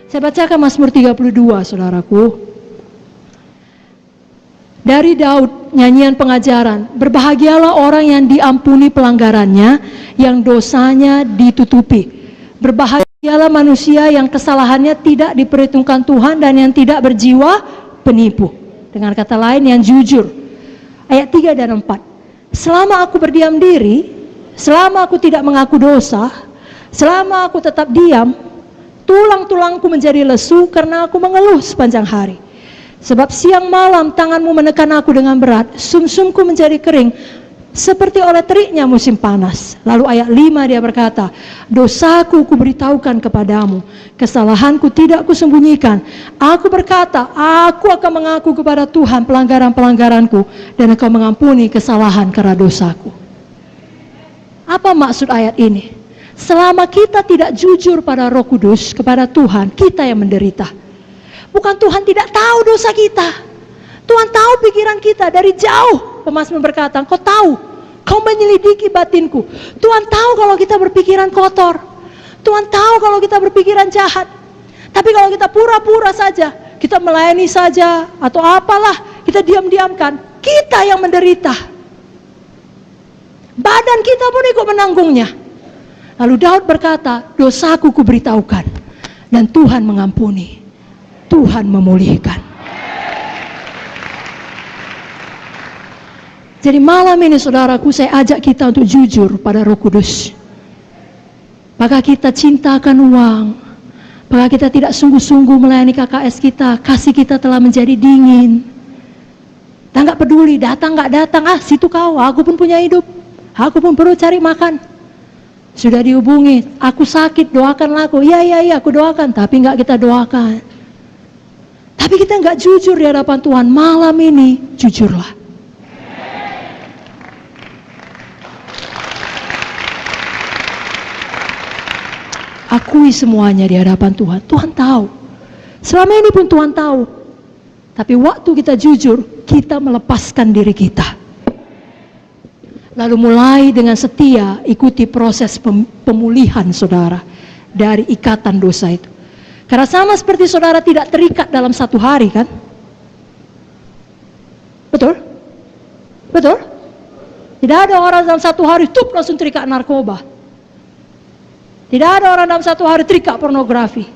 Saya bacakan Mazmur 32, saudaraku. Dari Daud, nyanyian pengajaran. Berbahagialah orang yang diampuni pelanggarannya, yang dosanya ditutupi. Berbahagialah manusia yang kesalahannya tidak diperhitungkan Tuhan dan yang tidak berjiwa penipu. Dengan kata lain, yang jujur. Ayat 3 dan 4. Selama aku berdiam diri, selama aku tidak mengaku dosa, selama aku tetap diam, tulang-tulangku menjadi lesu karena aku mengeluh sepanjang hari. Sebab siang malam tanganmu menekan aku dengan berat, sumsumku menjadi kering seperti oleh teriknya musim panas. Lalu ayat 5 dia berkata, dosaku kuberitahukan kepadamu, kesalahanku tidak kusembunyikan. Aku berkata, aku akan mengaku kepada Tuhan pelanggaran-pelanggaranku, dan Engkau mengampuni kesalahan karena dosaku. Apa maksud ayat ini? Selama kita tidak jujur pada Roh Kudus, kepada Tuhan, kita yang menderita. Bukan Tuhan tidak tahu dosa kita. Tuhan tahu pikiran kita dari jauh. Pemazmur berkata, Engkau tahu, Kau menyelidiki batinku. Tuhan tahu kalau kita berpikiran kotor. Tuhan tahu kalau kita berpikiran jahat. Tapi kalau kita pura-pura saja, kita melayani saja, atau apalah, kita diam-diamkan, kita yang menderita. Badan kita pun ikut menanggungnya. Lalu Daud berkata, dosaku kuberitahukan, dan Tuhan mengampuni. Tuhan memulihkan. Jadi malam ini saudaraku, saya ajak kita untuk jujur pada Roh Kudus. Apakah kita cintakan uang? Apakah kita tidak sungguh-sungguh melayani KKS kita? Kasih kita telah menjadi dingin. Kita nggak peduli, datang nggak datang, situ kau, aku pun punya hidup. Aku pun perlu cari makan. Sudah dihubungi, aku sakit, doakanlah aku. Iya, aku doakan, tapi nggak kita doakan. Tapi kita nggak jujur di hadapan Tuhan. Malam ini jujurlah. Akui semuanya di hadapan Tuhan. Tuhan tahu. Selama ini pun Tuhan tahu. Tapi waktu kita jujur, kita melepaskan diri kita. Lalu mulai dengan setia ikuti proses pemulihan saudara dari ikatan dosa itu. Karena sama seperti saudara tidak terikat dalam satu hari, kan? Betul? Betul? Tidak ada orang dalam satu hari langsung terikat narkoba. Tidak ada orang dalam satu hari terikat pornografi.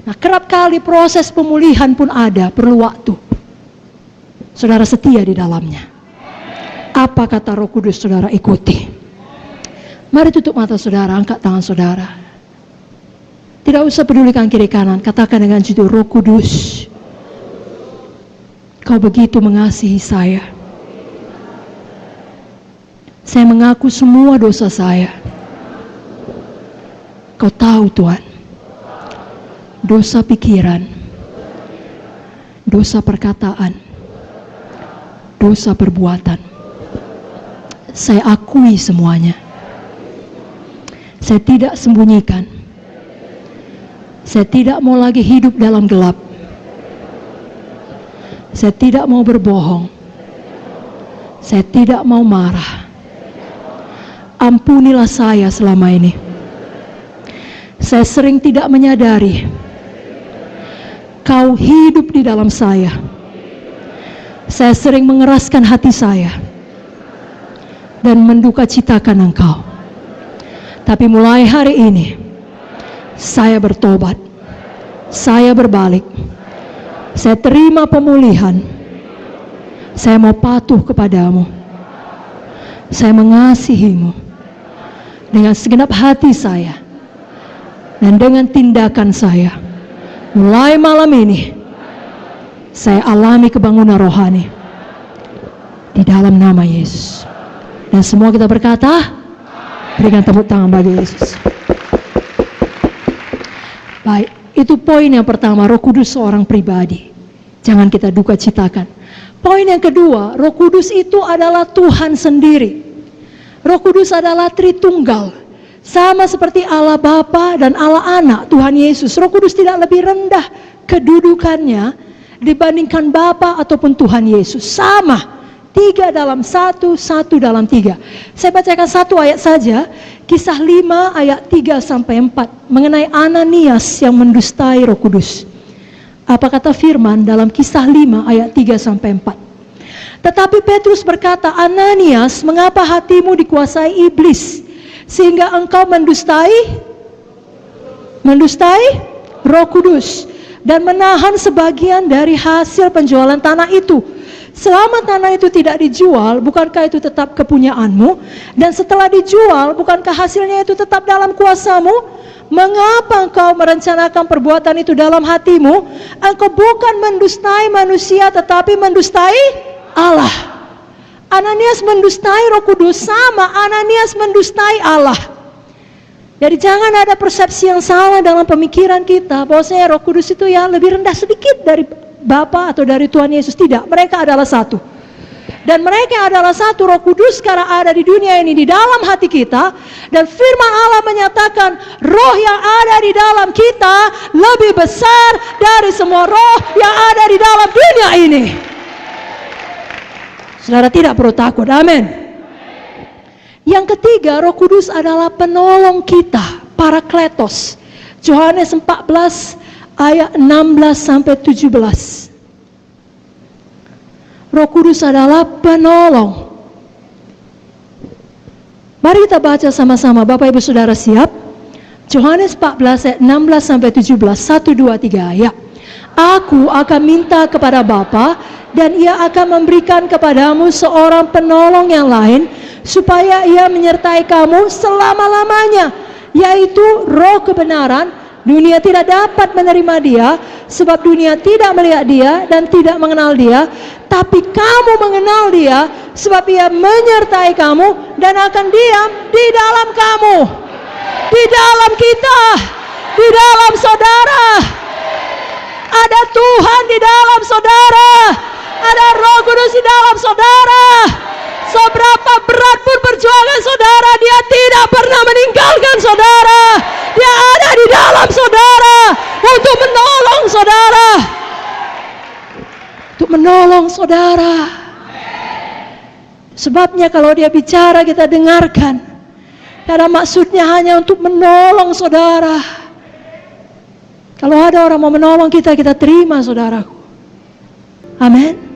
Nah, kerap kali proses pemulihan pun ada, perlu waktu. Saudara setia di dalamnya. Apa kata Roh Kudus, saudara ikuti. Mari tutup mata saudara, angkat tangan saudara. Tidak usah pedulikan kiri kanan, katakan dengan jujur, Roh Kudus, Kau begitu mengasihi saya. Saya mengaku semua dosa saya. Kau tahu Tuhan, dosa pikiran, dosa perkataan, dosa perbuatan. Saya akui semuanya. Saya tidak sembunyikan. Saya tidak mau lagi hidup dalam gelap. Saya tidak mau berbohong. Saya tidak mau marah. Ampunilah saya selama ini. Saya sering tidak menyadari Kau hidup di dalam saya. Saya sering mengeraskan hati saya dan menduka citakan Engkau. Tapi mulai hari ini saya bertobat, saya berbalik, saya terima pemulihan, saya mau patuh kepadamu, saya mengasihimu dengan segenap hati saya dan dengan tindakan saya. Mulai malam ini saya alami kebangunan rohani di dalam nama Yesus. Dan semua kita berkata, berikan tepuk tangan bagi Yesus. Baik, itu poin yang pertama, Roh Kudus seorang pribadi. Jangan kita duka citakan. Poin yang kedua, Roh Kudus itu adalah Tuhan sendiri. Roh Kudus adalah Tritunggal. Sama seperti Allah Bapa dan Allah Anak, Tuhan Yesus. Roh Kudus tidak lebih rendah kedudukannya dibandingkan Bapa ataupun Tuhan Yesus. Sama. 3 dalam 1, 1 dalam 3. Saya bacakan satu ayat saja. Kisah 5 ayat 3-4 mengenai Ananias yang mendustai Roh Kudus. Apa kata firman dalam Kisah 5 ayat 3-4? Tetapi Petrus berkata, Ananias, mengapa hatimu dikuasai iblis sehingga engkau mendustai Roh Kudus dan menahan sebagian dari hasil penjualan tanah itu? Selama tanah itu tidak dijual, bukankah itu tetap kepunyaanmu? Dan setelah dijual, bukankah hasilnya itu tetap dalam kuasamu? Mengapa engkau merencanakan perbuatan itu dalam hatimu? Engkau bukan mendustai manusia, tetapi mendustai Allah. Ananias mendustai Roh Kudus sama Ananias mendustai Allah. Jadi jangan ada persepsi yang salah dalam pemikiran kita bahwasanya Roh Kudus itu ya lebih rendah sedikit dari Bapa atau dari Tuhan Yesus. Tidak, mereka adalah satu. Dan mereka adalah satu. Roh Kudus sekarang ada di dunia ini, di dalam hati kita. Dan firman Allah menyatakan roh yang ada di dalam kita lebih besar dari semua roh yang ada di dalam dunia ini. Saudara tidak perlu takut, amin. Yang ketiga, Roh Kudus adalah penolong kita, Parakletos. Yohanes 14 ayat 16-17. Roh Kudus adalah penolong. Mari kita baca sama-sama. Bapak Ibu Saudara siap? Yohanes 14 ayat 16-17. 1, 2, 3 ayat. Aku akan minta kepada Bapa dan ia akan memberikan kepadamu seorang penolong yang lain supaya ia menyertai kamu selama-lamanya, yaitu Roh kebenaran. Dunia tidak dapat menerima dia, sebab dunia tidak melihat dia dan tidak mengenal dia. Tapi kamu mengenal dia, sebab ia menyertai kamu dan akan diam di dalam kamu. Di dalam kita, di dalam saudara. Ada Tuhan di dalam saudara. Ada Roh Kudus di dalam saudara. Seberapa berat pun perjuangan saudara, dia tidak pernah meninggalkan saudara. Dia ada di dalam saudara untuk menolong saudara. Untuk menolong saudara. Sebabnya kalau dia bicara kita dengarkan. Karena maksudnya hanya untuk menolong saudara. Kalau ada orang mau menolong kita, kita terima saudaraku. Amin.